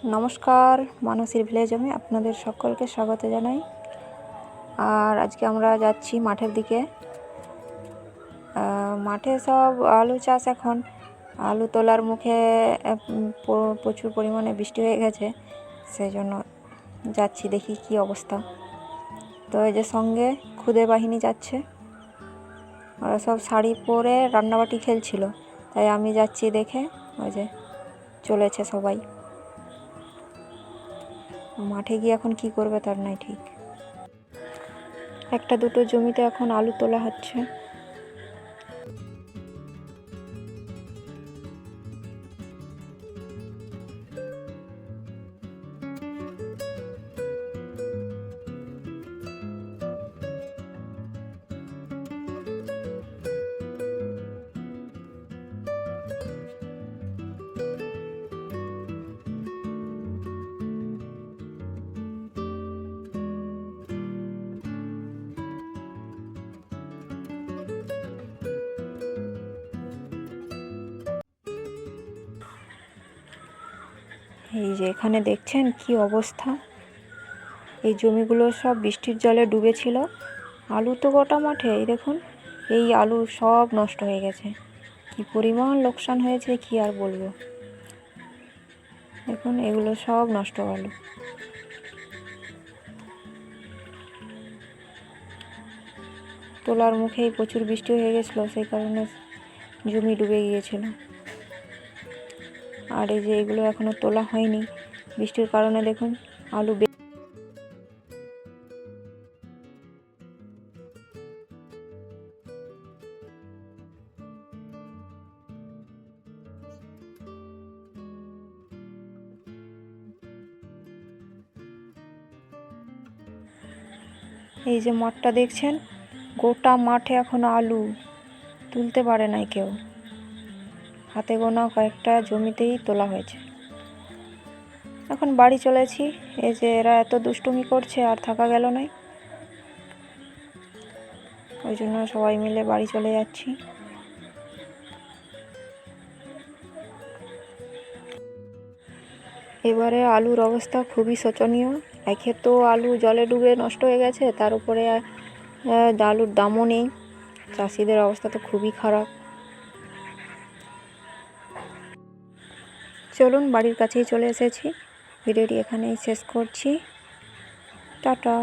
নমস্কার, মানসীর ভিলেজ আমি আপনাদের সকলকে স্বাগত জানাই। আর আজকে আমরা যাচ্ছি মাঠের দিকে। মাঠে সব আলু চাষ, এখন আলু তোলার মুখে প্রচুর পরিমাণে বৃষ্টি হয়ে গেছে, সেই জন্য যাচ্ছি, দেখি কি অবস্থা। তো এই যে সঙ্গে খুদে বাহিনী যাচ্ছে, ওরা সব শাড়ি পরে রান্নাবাটি খেলছিল, তাই আমি যাচ্ছি দেখে। ওই যে চলেছে সবাই। মাঠে গিয়ে এখন কি করবে তার নাই ঠিক। একটা দুটো জমিতে এখন আলু তোলা হচ্ছে। এই যে এখানে দেখছেন কি অবস্থা, এই জমিগুলো সব বৃষ্টির জলে ডুবেছিল। আলু তো গোটা মাঠে, এই দেখুন, এই আলু সব নষ্ট হয়ে গেছে। কি পরিমাণ লোকসান হয়েছে কি আর বলবো। দেখুন এগুলো সব নষ্ট আলু। তোলার মুখেই প্রচুর বৃষ্টি হয়ে গেছিলো, সেই কারণে জমি ডুবে গিয়েছিল। আর এই যে এগুলো এখনো তোলা হয়নি, বৃষ্টির কারণে দেখুন আলু। এই যে মাঠটা দেখছেন, গোটা মাঠে এখন আলু, তুলতে পারে নাই কেউ। হাতে গোনা কয়েকটা জমিতেই তোলা হয়েছে। এখন বাড়ি চলেছি। এই যে এরা এত দুষ্টুমি করছে, আর থাকা গেল না, ওই জন্য সবাই মিলে বাড়ি চলে যাচ্ছি। এবারে আলুর অবস্থা খুবই শোচনীয়। একে তো আলু জলে ডুবে নষ্ট হয়ে গেছে, তার উপরে আলুর দামও নেই। চাষিদের অবস্থা তো খুবই খারাপ। চলুন, বাড়ির কাছেই চলে এসেছি। ভিডিওটি এখানেই শেষ করছি। টাটা।